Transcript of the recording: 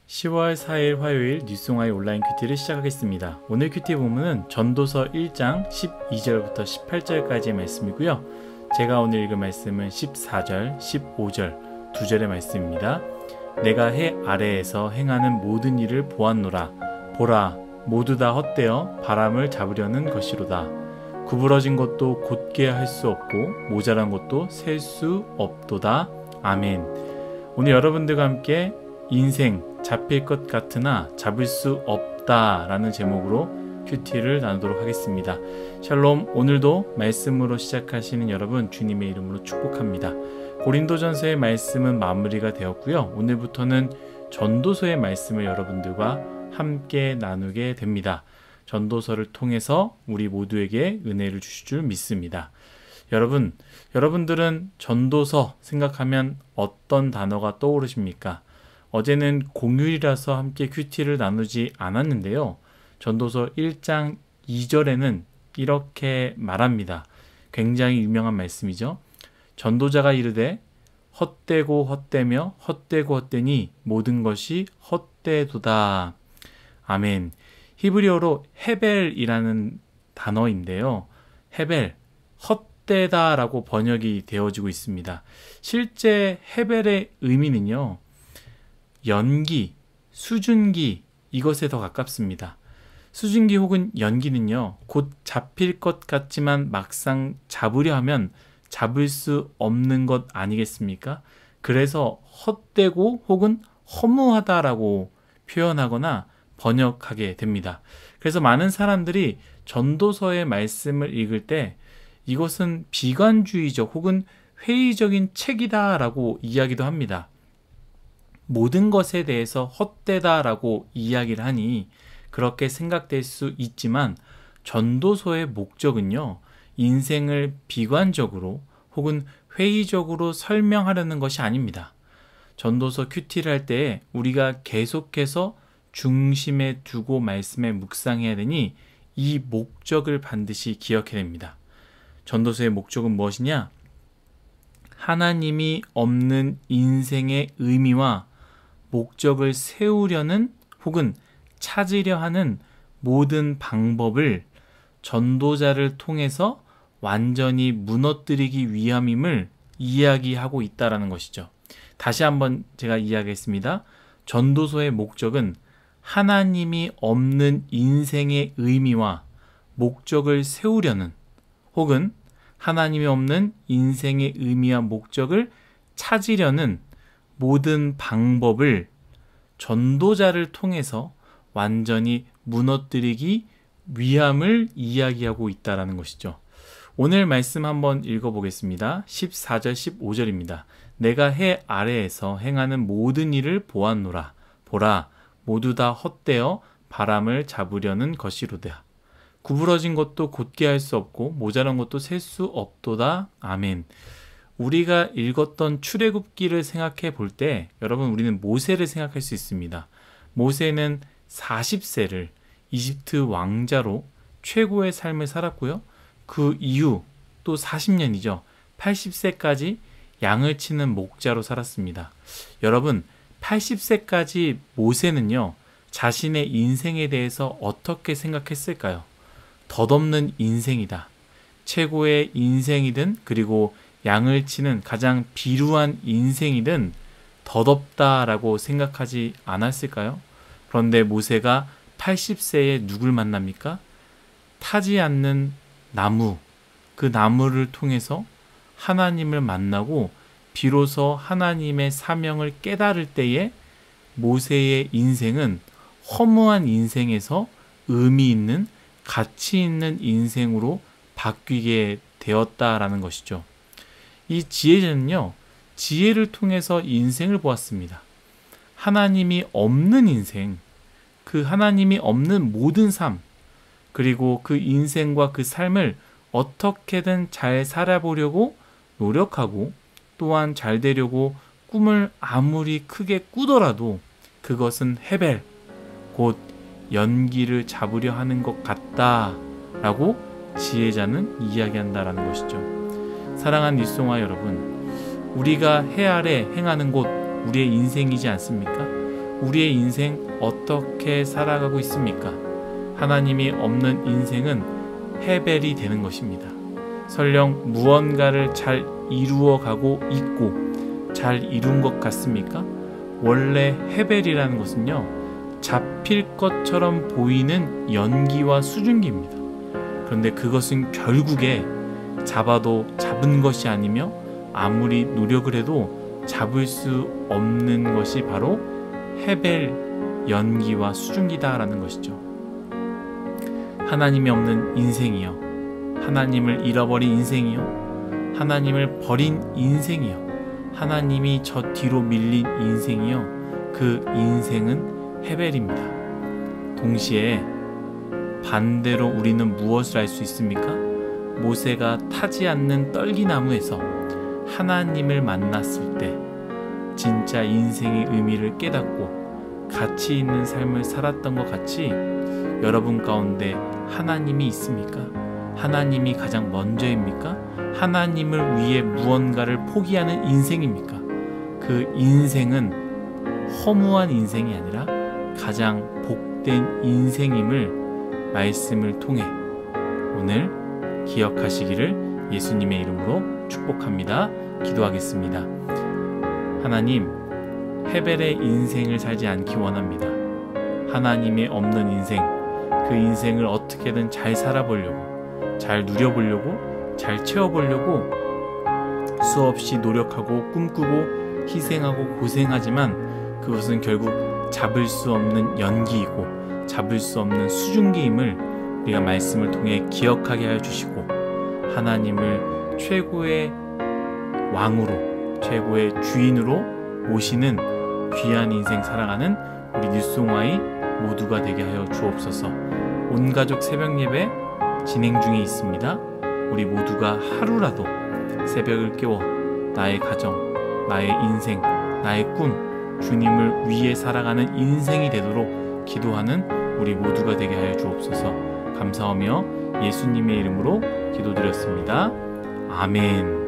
10월 4일 화요일 뉴송아의 온라인 큐티를 시작하겠습니다. 오늘 큐티 본문은 전도서 1장 12절부터 18절까지의 말씀이고요. 제가 오늘 읽을 말씀은 14절, 15절 두 절의 말씀입니다. 내가 해 아래에서 행하는 모든 일을 보았노라. 보라, 모두 다 헛되어 바람을 잡으려는 것이로다. 구부러진 것도 곧게 할 수 없고 모자란 것도 셀 수 없도다. 아멘. 오늘 여러분들과 함께 인생 잡힐 것 같으나 잡을 수 없다 라는 제목으로 큐티를 나누도록 하겠습니다. 샬롬. 오늘도 말씀으로 시작하시는 여러분 주님의 이름으로 축복합니다. 고린도전서의 말씀은 마무리가 되었고요. 오늘부터는 전도서의 말씀을 여러분들과 함께 나누게 됩니다. 전도서를 통해서 우리 모두에게 은혜를 주실 줄 믿습니다. 여러분들은 전도서 생각하면 어떤 단어가 떠오르십니까? 어제는 공휴일이라서 함께 큐티를 나누지 않았는데요. 전도서 1장 2절에는 이렇게 말합니다. 굉장히 유명한 말씀이죠. 전도자가 이르되 헛되고 헛되며 헛되고 헛되니 모든 것이 헛되도다. 아멘. 히브리어로 헤벨이라는 단어인데요. 헤벨, 헛되다 라고 번역이 되어지고 있습니다. 실제 헤벨의 의미는요, 연기, 수증기, 이것에 더 가깝습니다. 수증기 혹은 연기는요, 곧 잡힐 것 같지만 막상 잡으려 하면 잡을 수 없는 것 아니겠습니까? 그래서 헛되고 혹은 허무하다라고 표현하거나 번역하게 됩니다. 그래서 많은 사람들이 전도서의 말씀을 읽을 때 이것은 비관주의적 혹은 회의적인 책이다 라고 이야기도 합니다. 모든 것에 대해서 헛되다라고 이야기를 하니 그렇게 생각될 수 있지만 전도서의 목적은요, 인생을 비관적으로 혹은 회의적으로 설명하려는 것이 아닙니다. 전도서 큐티를 할 때 우리가 계속해서 중심에 두고 말씀에 묵상해야 되니 이 목적을 반드시 기억해야 됩니다. 전도서의 목적은 무엇이냐? 하나님이 없는 인생의 의미와 목적을 세우려는 혹은 찾으려 하는 모든 방법을 전도자를 통해서 완전히 무너뜨리기 위함임을 이야기하고 있다는 것이죠. 다시 한번 제가 이야기했습니다. 전도서의 목적은 하나님이 없는 인생의 의미와 목적을 세우려는 혹은 하나님이 없는 인생의 의미와 목적을 찾으려는 모든 방법을 전도자를 통해서 완전히 무너뜨리기 위함을 이야기하고 있다는 것이죠. 오늘 말씀 한번 읽어보겠습니다. 14절 15절입니다. 내가 해 아래에서 행하는 모든 일을 보았노라. 보라, 모두 다 헛되어 바람을 잡으려는 것이로다. 구부러진 것도 곧게 할 수 없고 모자란 것도 셀 수 없도다. 아멘. 우리가 읽었던 출애굽기를 생각해 볼 때 여러분, 우리는 모세를 생각할 수 있습니다. 모세는 40세를 이집트 왕자로 최고의 삶을 살았고요. 그 이후 또 40년이죠. 80세까지 양을 치는 목자로 살았습니다. 여러분, 80세까지 모세는요, 자신의 인생에 대해서 어떻게 생각했을까요? 덧없는 인생이다. 최고의 인생이든 그리고 양을 치는 가장 비루한 인생이든 덧없다라고 생각하지 않았을까요? 그런데 모세가 80세에 누굴 만납니까? 타지 않는 나무, 그 나무를 통해서 하나님을 만나고 비로소 하나님의 사명을 깨달을 때에 모세의 인생은 허무한 인생에서 의미 있는, 가치 있는 인생으로 바뀌게 되었다라는 것이죠. 이 지혜자는요, 지혜를 통해서 인생을 보았습니다. 하나님이 없는 인생, 그 하나님이 없는 모든 삶, 그리고 그 인생과 그 삶을 어떻게든 잘 살아보려고 노력하고 또한 잘 되려고 꿈을 아무리 크게 꾸더라도 그것은 헤벨, 곧 연기를 잡으려 하는 것 같다라고 지혜자는 이야기한다라는 것이죠. 사랑하는 뉴송아 여러분, 우리가 해 아래 행하는 곳 우리의 인생이지 않습니까? 우리의 인생 어떻게 살아가고 있습니까? 하나님이 없는 인생은 헤벨이 되는 것입니다. 설령 무언가를 잘 이루어가고 있고 잘 이룬 것 같습니까? 원래 헤벨이라는 것은요, 잡힐 것처럼 보이는 연기와 수증기입니다. 그런데 그것은 결국에 잡아도 잡은 것이 아니며 아무리 노력을 해도 잡을 수 없는 것이 바로 헤벨 연기와 수증기다라는 것이죠. 하나님이 없는 인생이요, 하나님을 잃어버린 인생이요, 하나님을 버린 인생이요, 하나님이 저 뒤로 밀린 인생이요, 그 인생은 헤벨입니다. 동시에 반대로 우리는 무엇을 알 수 있습니까? 모세가 타지 않는 떨기나무에서 하나님을 만났을 때 진짜 인생의 의미를 깨닫고 가치 있는 삶을 살았던 것 같이 여러분 가운데 하나님이 있습니까? 하나님이 가장 먼저입니까? 하나님을 위해 무언가를 포기하는 인생입니까? 그 인생은 허무한 인생이 아니라 가장 복된 인생임을 말씀을 통해 오늘 기억하시기를 예수님의 이름으로 축복합니다. 기도하겠습니다. 하나님, 헤벨의 인생을 살지 않기 원합니다. 하나님이 없는 인생, 그 인생을 어떻게든 잘 살아보려고, 잘 누려보려고, 잘 채워보려고 수없이 노력하고 꿈꾸고 희생하고 고생하지만 그것은 결국 잡을 수 없는 연기이고 잡을 수 없는 수증기임을 우리가 말씀을 통해 기억하게 하여 주시고, 하나님을 최고의 왕으로, 최고의 주인으로 모시는 귀한 인생 살아가는 우리 뉴송아이 모두가 되게 하여 주옵소서. 온가족 새벽 예배 진행 중에 있습니다. 우리 모두가 하루라도 새벽을 깨워 나의 가정, 나의 인생, 나의 꿈, 주님을 위해 살아가는 인생이 되도록 기도하는 우리 모두가 되게 하여 주옵소서. 감사하며 예수님의 이름으로 기도드렸습니다. 아멘.